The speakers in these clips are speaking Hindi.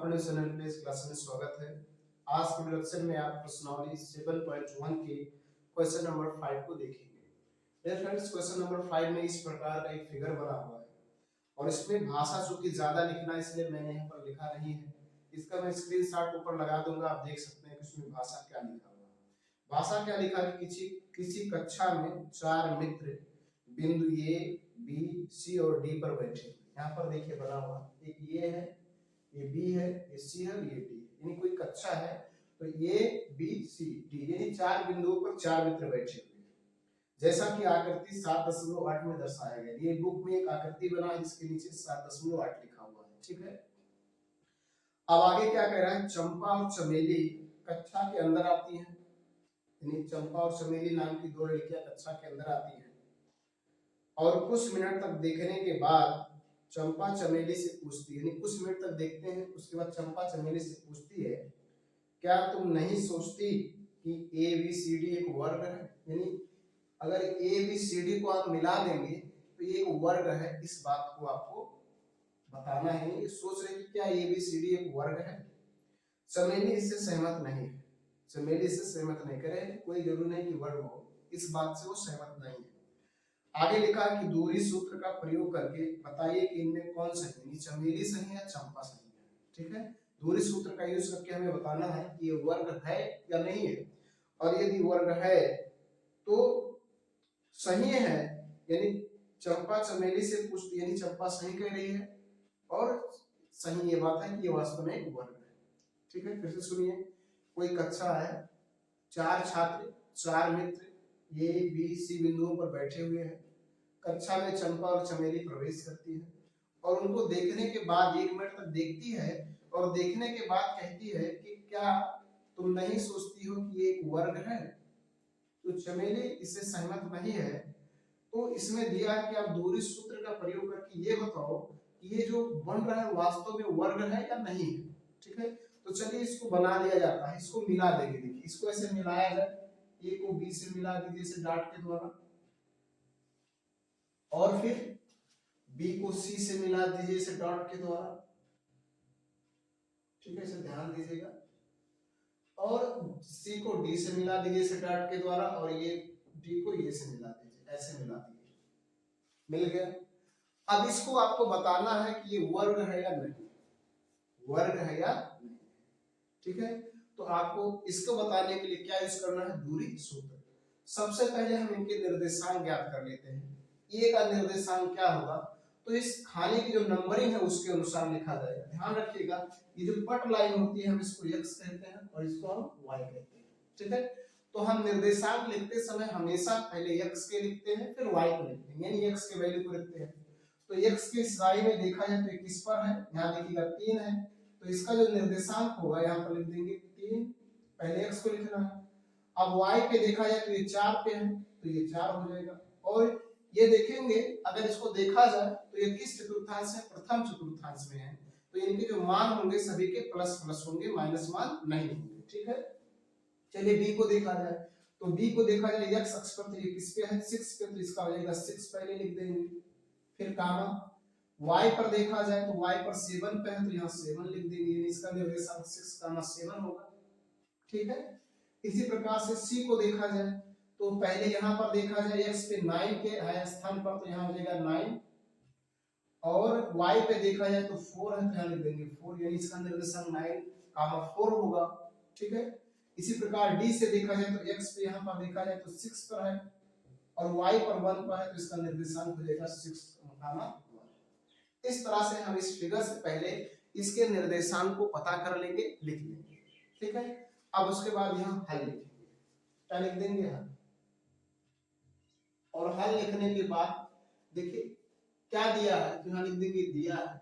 अपने चैनल पे इस क्लास में स्वागत है। आज के लेक्चर में आप प्रश्नावली 7.1 के क्वेश्चन नंबर 5 को देखेंगे। डियर फ्रेंड्स, क्वेश्चन नंबर 5 में इस प्रकार का एक फिगर बना हुआ है और इसमें भाषा चूंकि ज्यादा लिखना है इसलिए मैंने यहाँ पर लिखा नहीं है। इसका मैं स्क्रीनशॉट ऊपर लगा दूंगा, आप देख सकते हैं कि इसमें भाषा क्या लिखा हुआ है। भाषा क्या लिखा है कि किसी कक्षा में 4 मित्र बिंदु ए, बी, सी और डी पर बैठे। यहाँ पर देखिए बना हुआ एक ये है, ये बी है, ये सी है और ये डी। यानी कोई कक्षा है तो ए, बी, सी, डी यानी 4 बिंदुओं पर 4 मित्र बैठे हुए हैं। जैसा कि आकृति 7.8 में दर्शाया गया। ये बुक में एक आकृति बना है जिसके नीचे 7.8 लिखा हुआ है। ठीक है, अब आगे क्या कह रहा है, चंपा और चमेली कक्षा के अंदर आती हैं। यानी चंपा और चमेली नाम की 2 लड़कियां कक्षा के अंदर आती हैं और कुछ मिनट तक देखने के बाद चंपा चमेली से पूछती है, यानी कुछ मिनट तक देखते हैं, उसके बाद चंपा चमेली से पूछती है, क्या तुम नहीं सोचती कि ए बी सी डी एक वर्ग है? यानी अगर ए बी सी डी को आप मिला देंगे तो ये एक वर्ग है। इस बात को आपको बताना है। ये सोच रहे कि क्या ए बी सी डी एक वर्ग है। चमेली इससे सहमत नहीं है। चमेली इससे सहमत नहीं करे, कोई जरूरी नहीं कि वर्ग हो, इस बात से वो सहमत नहीं है। आगे लिखा कि दूरी सूत्र का प्रयोग करके बताइए कि इनमें कौन सही है, चमेली सही है या चंपा सही है। ठीक है, दूरी सूत्र का यूज करके हमें बताना है कि ये वर्ग है या नहीं है, और यदि वर्ग है तो सही है, यानी चंपा चमेली से पूछती, यानी चंपा सही कह रही है और सही ये बात है कि ये वास्तव में एक वर्ग है। ठीक है, फिर से सुनिए, कोई कक्षा है, 4 छात्र 4 मित्र ए बी सी बिंदुओं पर बैठे हुए हैं। कक्षा में चंपा और चमेली प्रवेश करती है और उनको देखने के बाद 1 मिनट तक देखती है और देखने के बाद कहती है कि क्या तुम नहीं सोचती हो कि ये एक वर्ग है? तो चमेली इससे सहमत नहीं है। तो इसमें दिया है कि आप दूरी सूत्र का प्रयोग करके ये बताओ कि ये जो बन रहा है वास्तव में वर्ग है या नहीं है। ठीक है, तो चलिए इसको बना लिया जाता है, इसको मिला देंगे। देखिए इसको ऐसे मिलाया जाए, ए को बी से मिला दीजिए इसे डॉट के द्वारा, और फिर बी को सी से मिला दीजिए इसे डॉट के द्वारा। ठीक है, इसे ध्यान दीजिएगा। और सी को डी से मिला दीजिए इसे डॉट के द्वारा, और ये डी को ये से मिला दीजिए, ऐसे मिला दीजिए, मिल गया। अब इसको आपको बताना है कि ये वर्ग है या नहीं, वर्ग है या नहीं। ठीक है, तो आपको इसको बताने के लिए क्या यूज करना है, दूरी सूत्र। सबसे पहले हम इनके निर्देशांक ज्ञात कर लेते हैं। ए का निर्देशांक क्या होगा, तो इस खाने की जो नंबरिंग है उसके अनुसार लिखा जाएगा। ध्यान रखिएगा, ये जो पट लाइन होती है हम इसको x कहते हैं और इसको हम y कहते हैं। ठीक है, तो हम निर्देशांक लिखते समय हमेशा पहले x के लिखते हैं फिर y को लिखते हैं, यानी x के वैल्यू को लिखते हैं। तो x की साई में देखा जाए तो ये किस पर है, यहाँ देखिएगा 3 है, तो इसका जो निर्देशांक होगा यहाँ पर लिख देंगे 3, पहले x को लिखना है। अब y पे देखा जाए तो ये 4 पे है तो ये 4 हो जाएगा। और ये देखेंगे अगर इसको देखा जाए तो ये किस चतुर्थांश है, प्रथम चतुर्थांश में है, तो इनके जो मान होंगे सभी के प्लस प्लस होंगे, माइनस मान नहीं होंगे। ठीक है, चलिए b को देखा जाए तो b को देखा जाए x अक्ष पर तो ये किस पे है, 6 पे, तो इसका हो जाएगा 6 पहले लिख देंगे, फिर कामा। y पर देखा जाए तो y पर 7 पे है तो यहाँ 7 लिख देंगे, यानी इसका निर्देशांक 6 कामा 7 होगा। ठीक है, इसी प्रकार से c को देखा जाए तो पहले यहाँ पर देखा जाए x पे 9 के है स्थान पर तो यहाँ हो जाएगा 9, और y पे देखा जाए तो 4 है तो यहाँ लिख देंगे 4, यानी इसका निर्देशांक 9 कामा 4 होगा। ठीक है, इसी प्रकार d से देखा जाए तो x पे यहाँ पर देखा जाए तो 6 पर है और y पर 1 पर है तो इसका निर्देशांक हो जाएगा 6 कामा 1। इस तरह से हम इस फिगर से पहले इसके निर्देशांक को पता कर लेंगे, लिख लेंगे। ठीक है, अब उसके बाद यहाँ हल लिखेंगे, क्या लिख देंगे हल, और हल लिखने के बाद देखिए क्या दिया है तो यहाँ लिख देंगे दिया है,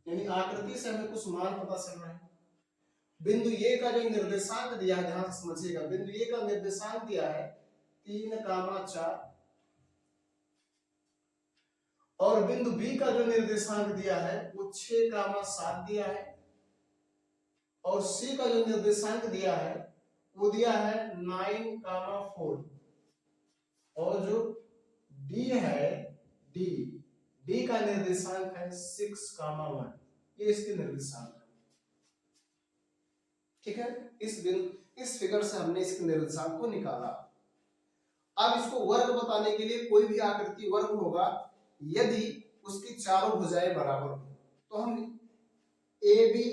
यानी आकृति से हमें कुछ मान पता चल रहा है। बिंदु ए का जो निर्देशांक दिया है, ध्यान से समझिएगा, बिंदु ए का निर्देशांक दिया है 3 कामा 4, और बिंदु बी का जो निर्देशांक दिया है वो 6 कामा 7 दिया है, और सी का जो निर्देशांक दिया है वो दिया है 9 कामा 4, और जो डी है डी का निर्देशांक है 6 कामा 1। ये इसके निर्देशांक है। ठीक है, इस फिगर से हमने इसके निर्देशांक को निकाला। अब इसको वर्ग बताने के लिए कोई भी आकृति वर्ग होगा यदि उसकी चारों भुजाएं बराबर हो, तो हम A B,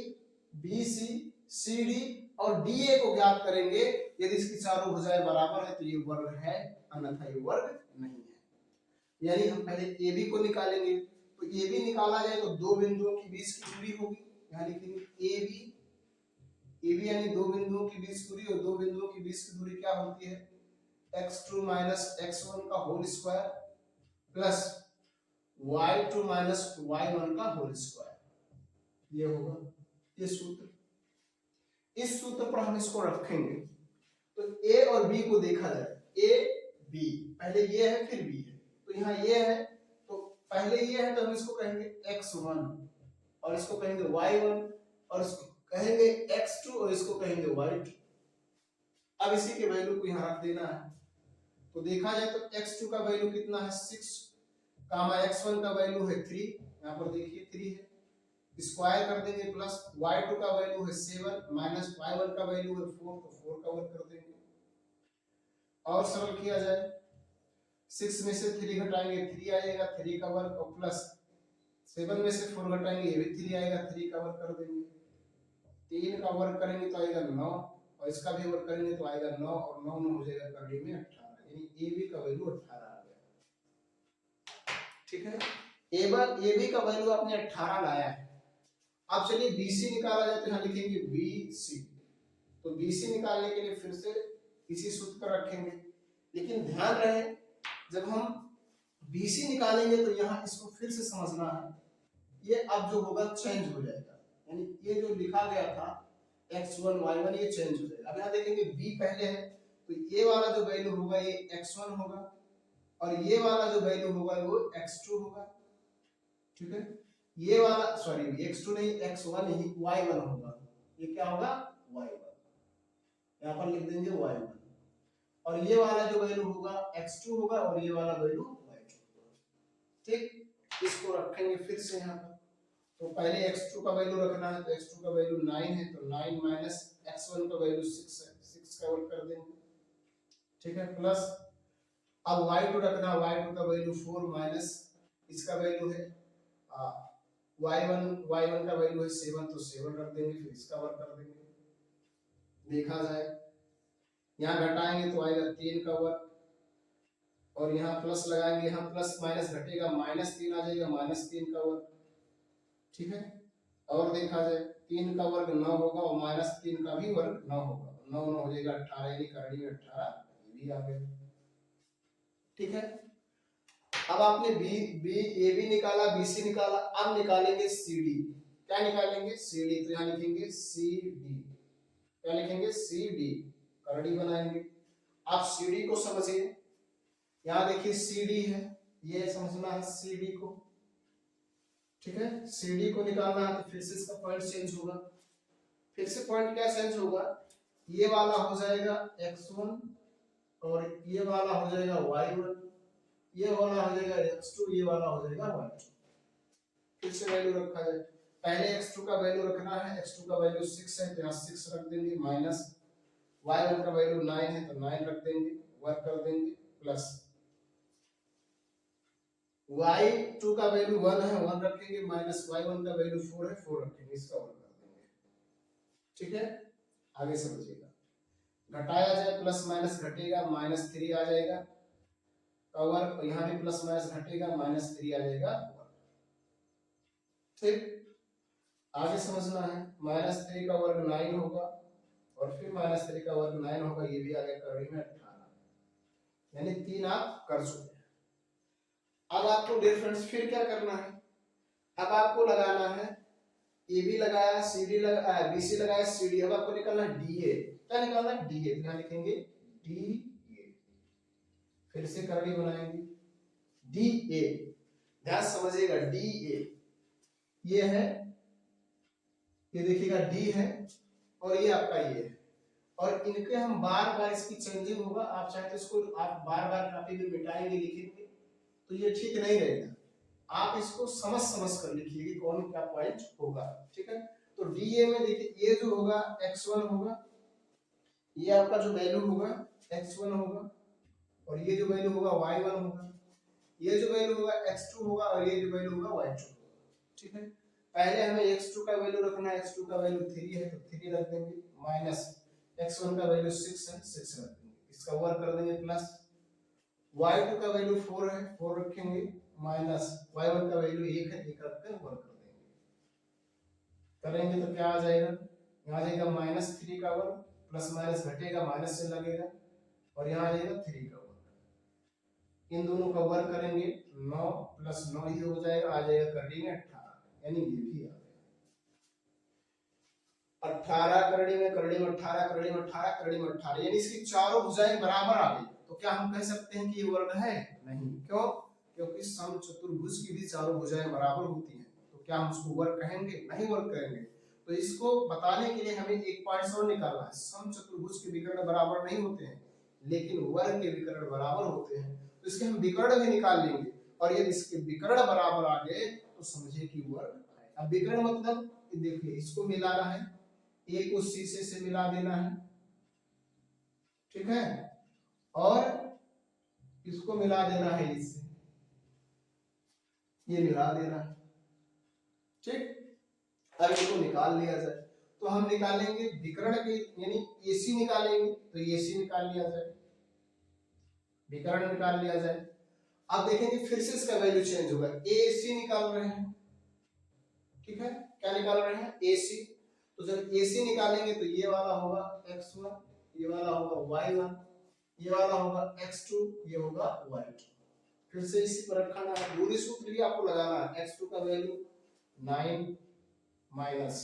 B C, C D और डी ए को ज्ञात करेंगे। यदि इसकी चारों भुजाएं बराबर है तो ये वर्ग है, अन्यथा ये वर्ग नहीं है। यानी हम पहले ए बी को निकालेंगे, तो ए बी निकाला जाए तो दो बिंदुओं के बीच की दूरी होगी, यहाँ लिखेंगे ए बी यानी दो बिंदुओं के बीच दूरी, और दो बिंदुओं के बीच की दूरी क्या होती है, x2 माइनस x1 का whole square plus y2 minus y1 का होल स्क्वायर, ये होगा ये सूत्र। इस सूत्र पर हम इसको रखेंगे। तो a और b को देखा जाए, a b, पहले ये है फिर b है, तो यहाँ ये है तो पहले ये है तो हम इसको कहेंगे x1 और इसको कहेंगे y1 और इसको कहेंगे x2 और इसको कहेंगे y2। अब इसी के वैल्यू को यहाँ रख देना है। तो देखा जाए तो x2 का वैल्यू कितना है 6, कामा x1 का वैल्यू है 3, यहाँ पर देखिए 3 है, स्क्वायर कर देंगे प्लस y2 का वैल्यू है 7 माइनस y1 का वैल्यू है 4, तो 4 का वर्ग कर देंगे। और सरल किया जाए, 6 में से 3 घटाएंगे 3 आएगा, 3 का वर्ग और प्लस 7 में से 4 घटाएंगे ये भी 3 आएगा, 3 का वर्ग कर देंगे। 3 का वर्ग करेंगे तो आएगा 9 और इसका भी वर्ग करेंगे तो आएगा 9 और 9 में हो जाएगा करड़ी में 18, यानी ए बी का वैल्यू 18 आ गया। ठीक है, ए बी का वैल्यू आपने 18 लाया है। अब चलिए BC निकाला जाए तो यहाँ लिखेंगे BC, तो BC निकालने के लिए फिर से इसी सूत्र पर रखेंगे, लेकिन ध्यान रहे जब हम BC निकालेंगे तो यहाँ इसको फिर से समझना है, ये अब जो होगा चेंज हो जाएगा, यानी ये जो लिखा गया था x1 y1 ये चेंज हो जाएगा। अब यहाँ देखेंगे B पहले है तो ये वाला जो वैल्यू होगा ये x1 होगा और ये वाला जो वैल्यू होगा वो x2 होगा। ठीक है, ये वाला सॉरी x2 नहीं x1 ही y1 होगा, ये क्या होगा y1, यहाँ पर लिख देंगे y1 और ये वाला जो वैल्यू होगा x2 होगा और ये वाला वैल्यू y2 होगा। ठीक, इसको रखेंगे फिर से यहाँ पर। तो पहले x2 का वैल्यू रखना है, तो x2 का वैल्यू 9 है तो 9 माइनस x1 का वैल्यू 6 है, 6 का वर्ग कर देंगे। ठीक है, प्लस अब y2 रखना, y2 का वैल्यू 4 माइनस इसका वैल्यू है y1 का वैल्यू है 7 तो 7 रख देंगे, फिर इसका वर्ग कर देंगे। देखा जाए यहाँ घटाएंगे तो आएगा 3 का वर्ग और यहाँ प्लस लगाएंगे, यहाँ प्लस माइनस घटेगा -3 आ जाएगा, -3 का वर्ग। ठीक है, और देखा जाए 3 का वर्ग 9 होगा और -3 का भी वर्ग 9 होगा, 9 9 हो जाएगा 18, यानी करड़ी में 18 ये भी आ गया। ठीक है, अब आपने ए बी निकाला, BC निकाला, अब निकालेंगे CD। क्या निकालेंगे CD, तो यहाँ लिखेंगे CD, क्या लिखेंगे CD, करड़ी बनाएंगे। आप CD को समझिए, यहाँ देखिए CD है, ये समझना है CD को। ठीक है, CD को निकालना है तो फिर से इसका पॉइंट चेंज होगा, फिर से पॉइंट क्या चेंज होगा, ये वाला हो जाएगा x1 और ये वाला हो जाएगा y1, ये वाला हो जाएगा x2, ये वाला हो जाएगा y2। फिर से वैल्यू रखा जाए, पहले x2 का वैल्यू रखना है, x2 का वैल्यू 6 है तो यहाँ 6 रख देंगे, माइनस y1 का वैल्यू 9 है तो 9 रख देंगे, वर्ग कर देंगे, प्लस y2 का वैल्यू 1 है 1 रखेंगे, माइनस y1 का वैल्यू 4 है 4 रखेंगे, इसका वर्ग कर देंगे। ठीक है, आगे समझिएगा, घटाया जाए प्लस माइनस घटेगा, -3 आ जाएगा का वर्ग, यहाँ भी प्लस माइनस घटेगा, -3 आ जाएगा वर्ग। ठीक, आगे समझना है, -3 का वर्ग 9 होगा और फिर -3 का वर्ग 9 होगा, ये भी आ गया करड़ी में 18, यानी 3 आप कर चुके हैं। अब आपको डिफरेंस फिर क्या करना है, अब आपको लगाना है AB लगाया, CD लगाया, BC लगाया, CD, अब आपको निकालना है DA। क्या निकालना है DA, तो यहाँ लिखेंगे DA, फिर से करड़ी बनाएंगे DA, ध्यान समझिएगा DA ये है, ये देखिएगा D है और ये आपका ये है, और इनके हम बार बार इसकी चेंजिंग होगा, आप चाहे तो इसको आप बार बार कॉपी में मिटाएंगे लिखेंगे तो ये ठीक नहीं रहेगा, आप इसको समझ समझ कर लिखिए कि कौन क्या पॉइंट होगा, ठीक है। तो डीए में देखिए ये जो होगा x1 होगा, ये आपका जो वैल्यू होगा x1 होगा, और ये जो वैल्यू होगा y1 होगा, ये जो वैल्यू होगा x2 होगा, और ये जो वैल्यू होगा y2 होगा, ठीक है। पहले हमें x2 का वैल्यू रखना है, x2 का वैल्यू 3 है तो 3 रख देंगे, माइनस x1 का वैल्यू 6 है 6 रख देंगे, इसका वर्क कर देंगे, प्लस y2 का वैल्यू 4 है 4 रखेंगे, माइनस y1 का वैल्यू 1 है 1 रख कर वर्क कर देंगे। करेंगे तो क्या आ जाएगा, यहाँ आ जाएगा -3 का वर्ग, प्लस माइनस घटेगा माइनस से लगेगा, और यहाँ आ जाएगा 3 का वर्ग। इन दोनों का वर्ग करेंगे 9 प्लस 9 ही हो जाएगा, आ जाएगा करड़ी में 18, यानी ये भी आ गया 18 करड़ी में 18 करड़ी में 18 करड़ी में 18, यानी इसकी चारों भुजाएं बराबर आ गई। तो क्या हम कह सकते हैं कि ये वर्ग है? नहीं, क्यों? क्योंकि समचतुर्भुज की भी चारों भुजाएं बराबर होती हैं, तो क्या हम उसको वर्ग कहेंगे? नहीं वर्ग करेंगे। तो इसको बताने के लिए हमें एक पॉइंट और निकालना है, समचतुर्भुज के विकर्ण बराबर नहीं होते हैं लेकिन वर्ग के विकर्ण बराबर होते हैं, तो इसके हम विकर्ण भी निकाल लेंगे, और यदि इसके विकर्ण बराबर आ गए तो समझिए कि वर्ग है। अब विकर्ण मतलब देखिए इसको मिलाना है, ए को सी से मिला देना है, ठीक है, और इसको मिला देना है इससे, ये मिला देना है, ठीक। अब इसको निकाल लिया जाए, तो हम निकालेंगे विकर्ण के, यानी एसी निकालेंगे, तो एसी निकाल लिया जाए, विकर्ण निकाल लिया जाए। अब देखेंगे फिर से इसका वैल्यू चेंज होगा, एसी निकाल रहे हैं, ठीक है, क्या निकाल रहे हैं? एसी। तो जब एसी निकालेंगे तो ये वाला होगा x1, ये वाला होगा y1, ये वाला होगा x2, ये होगा y2। फिर से इसी पर रखना है, दूरी सूत्र भी आपको लगाना है, x2 का वैल्यू 9 माइनस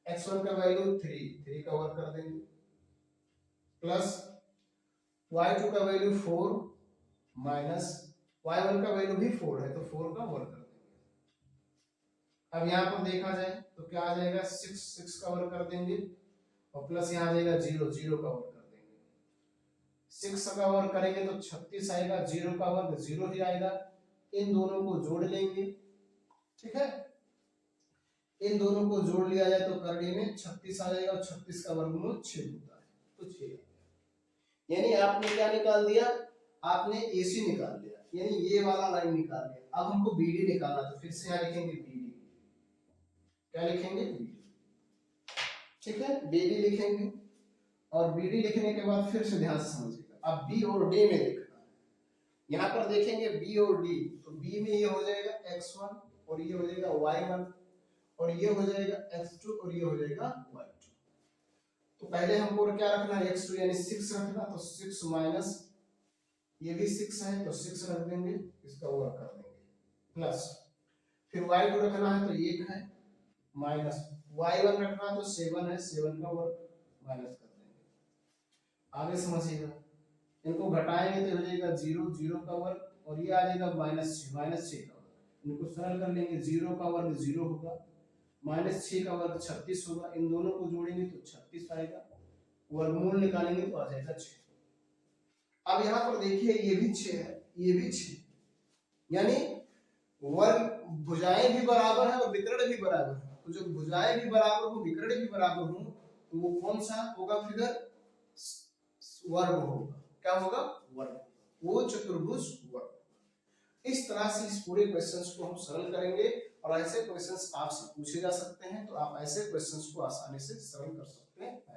x1 का वैल्यू 3 का वर्ग कर देंगे, प्लस y2 का वैल्यू 4 माइनस y1 का वैल्यू भी 4 है तो 4 का वर्ग कर देंगे। अब यहाँ पर देखा जाए तो क्या आ जाएगा, 6 का वर्ग कर देंगे, और प्लस यहाँ आ जाएगा 0 का वर्ग कर देंगे। 6 का वर्ग करेंगे तो 36 आएगा, 0 का वर्ग 0 ही आएगा। इन दोनों को जोड़ लेंगे, ठीक है, इन दोनों को जोड़ लिया जाए तो करड़ी में 36 आ जाएगा, और 36 का वर्गमूल 6 होता है, तो 6 आ गया। यानी आपने क्या निकाल दिया, आपने एसी निकाल लिया, यानी ये वाला लाइन निकाल लिया। अब हमको बीडी निकालना, तो फिर से यहाँ लिखेंगे बीडी, क्या लिखेंगे? बीडी, ठीक है, बीडी लिखेंगे, और बीडी लिखने के बाद फिर से ध्यान से समझिएगा, अब बी और डी में लिखना है। यहाँ पर देखेंगे बी और डी, तो बी में ये हो जाएगा x1, और ये हो जाएगा y1, और ये हो जाएगा x2, और ये हो जाएगा y2। तो पहले हमको क्या रखना है, x2 यानी 6 रखना, तो 6 माइनस ये भी 6 है तो 6 रख देंगे, इसका वर्ग कर देंगे, प्लस फिर y2 रखना है तो 1 है, माइनस y1 रखना है तो 7 है, 7 का वर्ग माइनस कर देंगे। आगे समझिएगा, इनको घटाएंगे तो हो जाएगा 0 का वर्ग, और ये आ जाएगा -6 का वर्ग। इनको सरल कर लेंगे, 0 का वर्ग 0 होगा, -6 का वर्ग 36 होगा, इन दोनों को जोड़ेंगे तो 36 आएगा, वर्गमूल निकालेंगे तो आ जाएगा 6। अब यहाँ पर देखिए ये भी 6 है, ये भी 6, यानी वर्ग भुजाएं भी बराबर है और विकर्ण भी बराबर है। तो जब भुजाएं भी बराबर हो विकर्ण भी बराबर हो तो वो कौन सा होगा फिगर? वर्ग होगा। क्या होगा? वर्ग। वो चतुर्भुज वर्ग। इस तरह से इस पूरे क्वेश्चंस को हम सरल करेंगे, और ऐसे क्वेश्चंस आपसे पूछे जा सकते हैं, तो आप ऐसे क्वेश्चंस को आसानी से सरल कर सकते हैं।